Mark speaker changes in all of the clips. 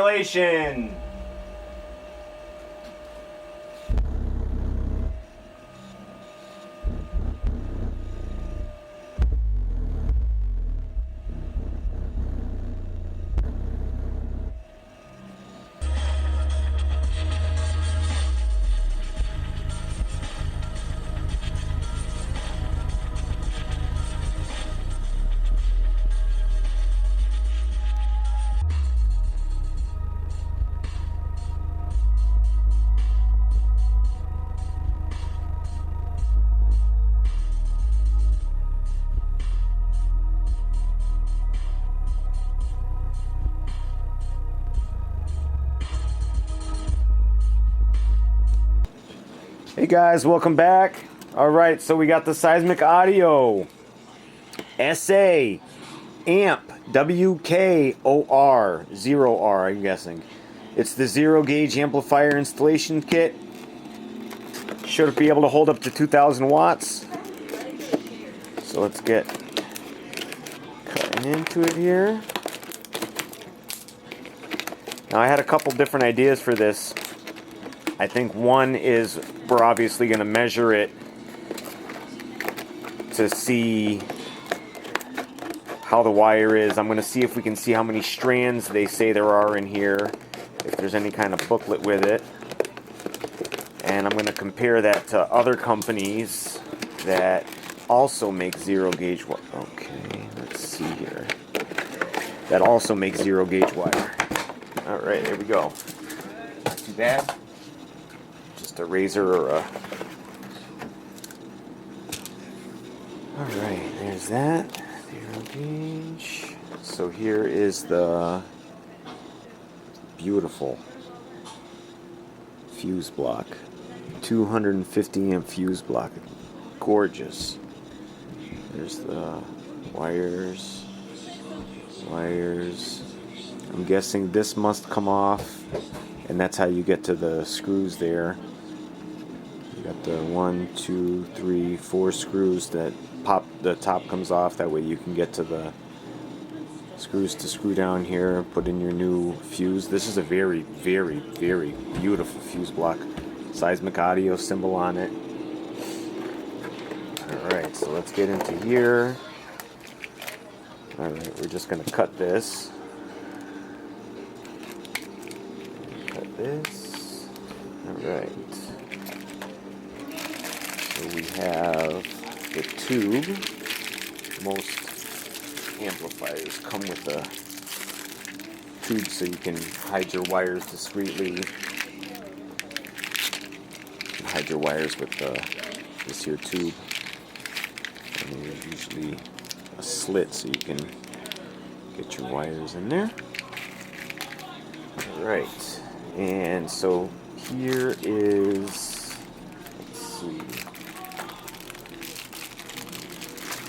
Speaker 1: installation. Hey guys, welcome back. Alright, so we got the Seismic Audio SA amp WKOR 0R, I'm guessing. It's the zero gauge amplifier installation kit. Should be able to hold up to 2,000 watts. So let's get cutting into it here. Now I had a couple different ideas for this. I think one is we're obviously going to measure it to see how the wire is. I'm going to see if we can see how many strands they say there are in here, if there's any kind of booklet with it. And I'm going to compare that to other companies that also make zero gauge wire. Okay, let's see here. That also make zero gauge wire. Alright, there we go. Not too bad. Just a razor or a... Alright, there's that. Zero gauge. So here is the beautiful fuse block. 250 amp fuse block. Gorgeous. There's the wires. I'm guessing this must come off, and that's how you get to the screws there. You got the 1, 2, 3, 4 screws that pop, the top comes off, that way you can get to the screws to screw down here, put in your new fuse. This is a very, very, very beautiful fuse block. Seismic Audio symbol on it. Alright, so let's get into here. Alright, we're just going to cut this. Cut this. Alright. So we have the tube. Most amplifiers come with a tube so you can hide your wires discreetly. You can hide your wires with this here tube. And there's usually a slit so you can get your wires in there. Alright, and so here is, let's see.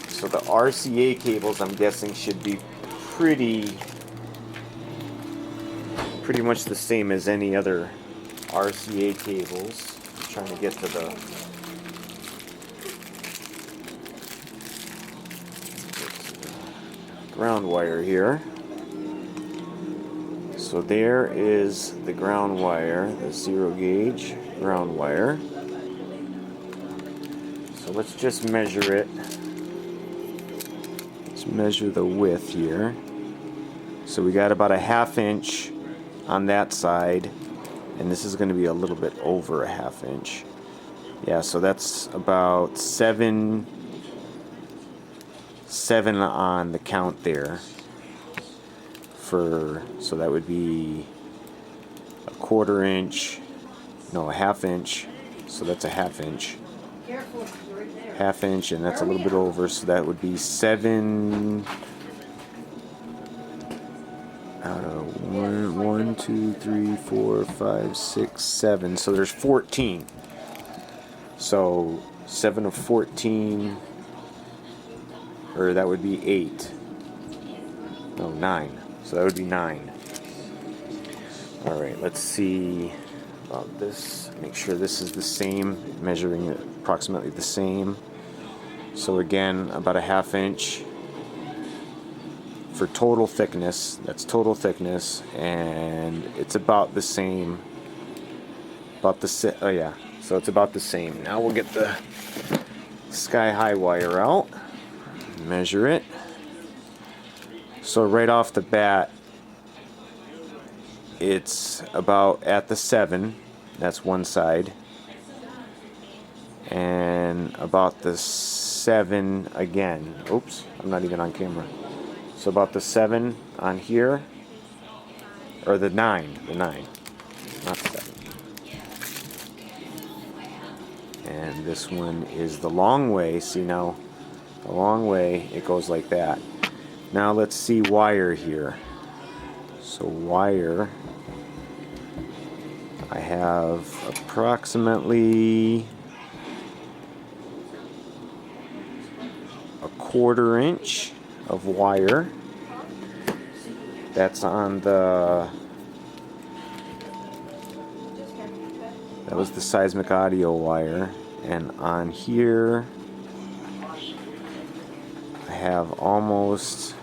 Speaker 1: So the RCA cables, I'm guessing, should be pretty much the same as any other RCA cables. I'm trying to get to the ground wire here. So there is the ground wire, the zero gauge ground wire. So let's just measure it. Let's measure the width here. So we got about a 1/2 inch on that side, and this is going to be a little bit over a 1/2 inch. Yeah, so that's about 7 on the count there. So that would be a 1/4 inch, no, a 1/2 inch. So that's a 1/2 inch. 1/2 inch, and that's a little bit over, so that would be 7 out of 1, 2, 3, 4, 5, 6, 7. So there's 14. So 7 of 14, or that would be 8. No, 9. So that would be 9. Alright, let's see about this. Make sure this is the same, measuring it approximately the same. So again, about a 1/2 inch for total thickness. That's total thickness, and it's about the same. Oh yeah, so it's about the same. Now we'll get the sky high wire out, measure it. So right off the bat, it's about at the 7. That's one side, and about the 7 again. Oops, I'm not even on camera. So about the 7 on here, or the 9, not 7. And this one is the long way. See now, the long way, it goes like that. Now let's see wire here. So wire, I have approximately a 1/4 inch of wire. That's on the, that was the Seismic audio wire. And on here, I have almost,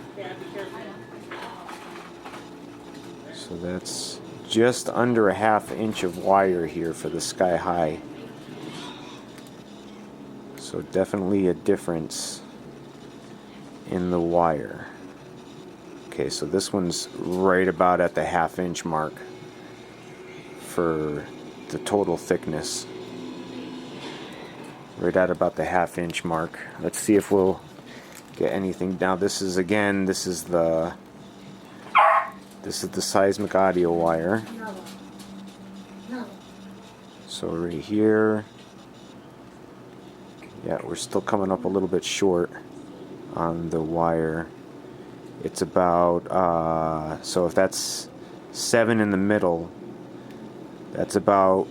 Speaker 1: so that's just under a 1/2 inch of wire here for the sky high. So definitely a difference in the wire. Okay, so this one's right about at the 1/2 inch mark for the total thickness. Right at about the 1/2 inch mark. Let's see if we'll get anything. Now this is, again, this is the Seismic audio wire. So right here, yeah, we're still coming up a little bit short on the wire. It's about, so if that's 7 in the middle, that's about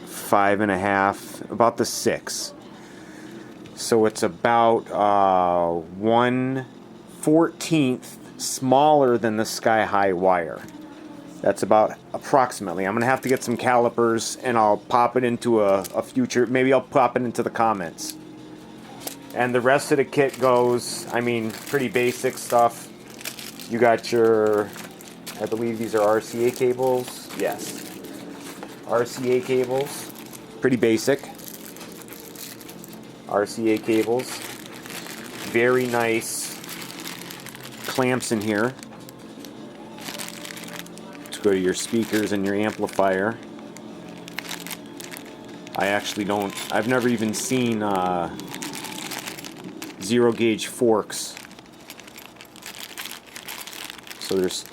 Speaker 1: 5.5, about the 6. So it's about 1/14 smaller than the sky high wire. That's about approximately. I'm gonna have to get some calipers and I'll pop it into a future, maybe I'll pop it into the comments. And the rest of the kit goes, I mean, pretty basic stuff. You got your, I believe these are RCA cables. Yes, RCA cables, pretty basic. RCA cables, very nice clamps in here to go to your speakers and your amplifier. I actually don't, I've never even seen 0 gauge forks. So there's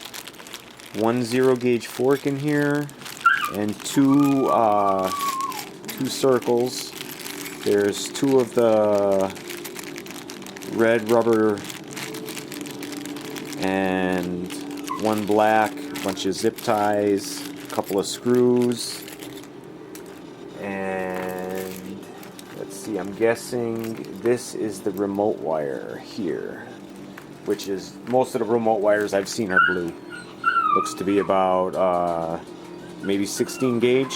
Speaker 1: one 0 gauge fork in here and two circles. There's 2 of the red rubber and 1 black, a bunch of zip ties, a couple of screws, and let's see, I'm guessing this is the remote wire here, which is, most of the remote wires I've seen are blue. Looks to be about maybe 16 gauge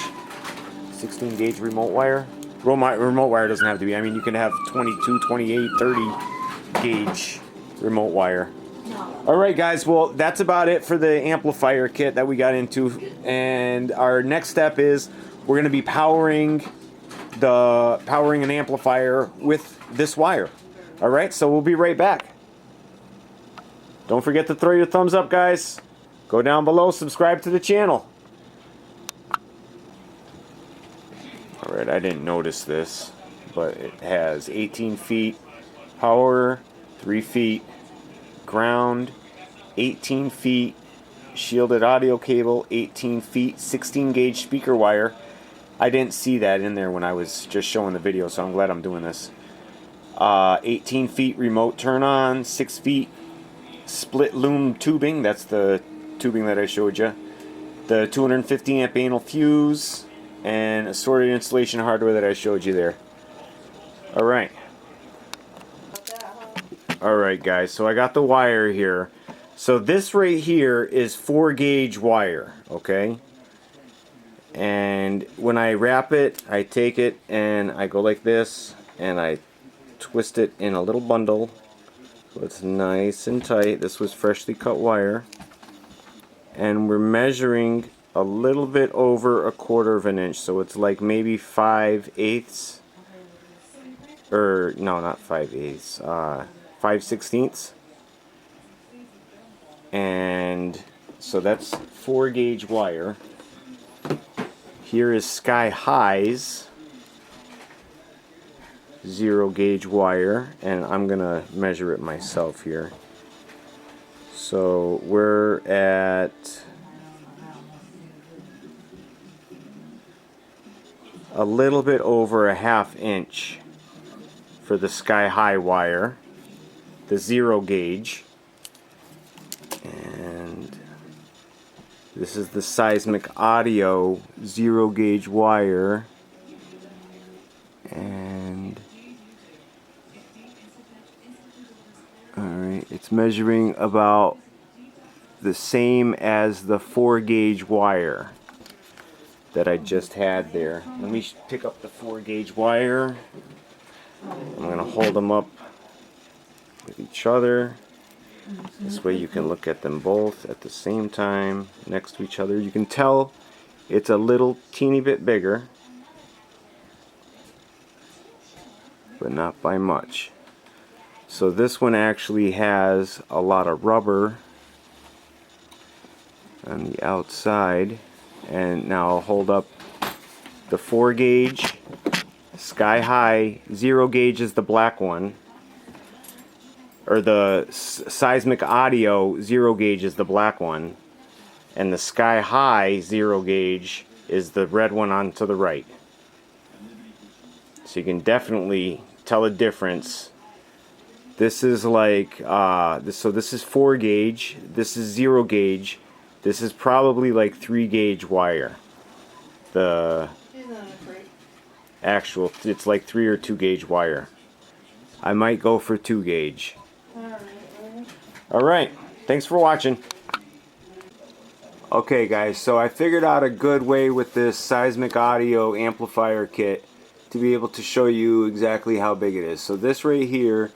Speaker 1: remote wire. Remote wire doesn't have to be, I mean, you can have 22, 28, 30 gauge remote wire. Alright guys, well that's about it for the amplifier kit that we got into, and our next step is we're going to be powering an amplifier with this wire. Alright, so we'll be right back. Don't forget to throw your thumbs up, guys. Go down below, subscribe to the channel. Alright, I didn't notice this, but it has 18 feet power, 3 feet ground, 18 feet shielded audio cable, 18 feet 16 gauge speaker wire. I didn't see that in there when I was just showing the video, so I'm glad I'm doing this. 18 feet remote turn on, 6 feet split loom tubing, that's the tubing that I showed you. The 250 amp anal fuse, and assorted installation hardware that I showed you there. Alright. Alright guys, so I got the wire here. So this right here is 4 gauge wire, okay? And when I wrap it, I take it and I go like this, and I twist it in a little bundle So it's nice and tight. This was freshly cut wire. And we're measuring a little bit over 1/4 of an inch. So it's like maybe 5/8. Or, no, not 5/8. 5/16. And so that's 4-gauge wire. Here is Sky High's 0-gauge wire, and I'm gonna measure it myself here. So we're at a little bit over 1/2 inch for the Sky High wire, the 0-gauge. And this is the Seismic Audio 0-gauge wire. And alright, it's measuring about the same as the 4-gauge wire that I just had there. Let me pick up the 4-gauge wire. I'm going to hold them up with each other. This way you can look at them both at the same time next to each other. You can tell it's a little teeny bit bigger, but not by much. So this one actually has a lot of rubber on the outside. And now I'll hold up the 4-gauge. Sky High 0-gauge is the black one. Or the Seismic Audio 0-gauge is the black one. And the Sky High 0-gauge is the red one on to the right. So you can definitely tell a difference. This is like, so this is 4-gauge, this is 0-gauge, this is probably like 3-gauge wire. The actual, it's like 3 or 2-gauge wire. I might go for 2-gauge. Alright, thanks for watching. Okay guys, so I figured out a good way with this Seismic Audio amplifier kit to be able to show you exactly how big it is. So this right here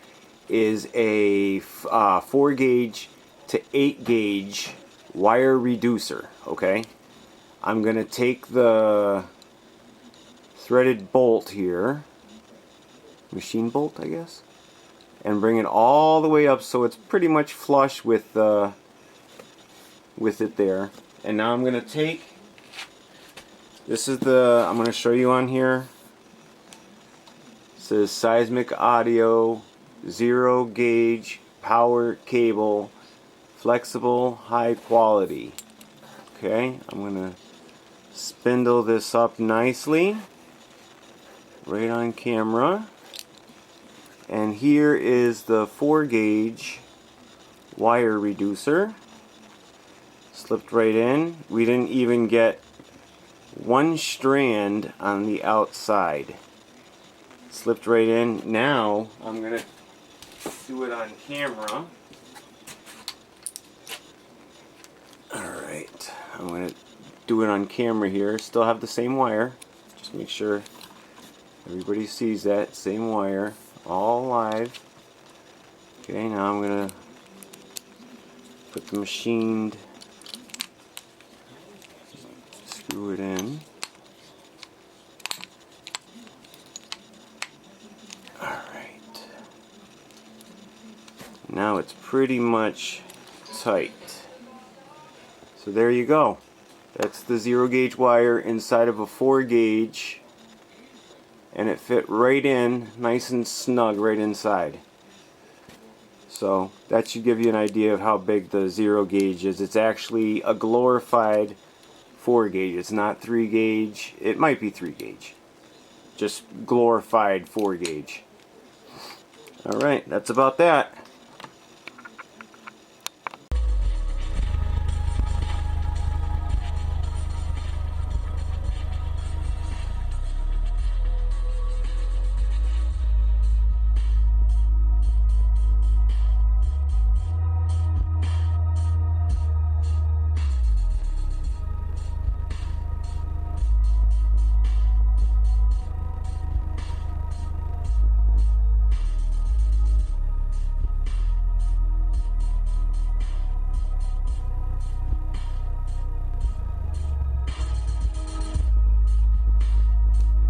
Speaker 1: is a 4-gauge to 8-gauge wire reducer, okay? I'm going to take the threaded bolt here, machine bolt I guess, and bring it all the way up so it's pretty much flush with it there. And now I'm going to take, this is the, I'm going to show you on here, it says Seismic Audio 0-gauge power cable, flexible, high quality. Okay, I'm going to spindle this up nicely, right on camera. And here is the 4-gauge wire reducer. Slipped right in. We didn't even get one strand on the outside. Slipped right in. Now I'm going to do it on camera. Alright, I'm going to do it on camera here. Still have the same wire. Just make sure everybody sees that. Same wire. All live. Okay, now I'm going to put the machined, screw it in. Alright. Now it's pretty much tight. So there you go. That's the 0-gauge wire inside of a 4-gauge. And it fit right in, nice and snug right inside. So that should give you an idea of how big the 0-gauge is. It's actually a glorified 4-gauge. It's not 3-gauge. It might be 3-gauge. Just glorified 4-gauge. Alright, that's about that.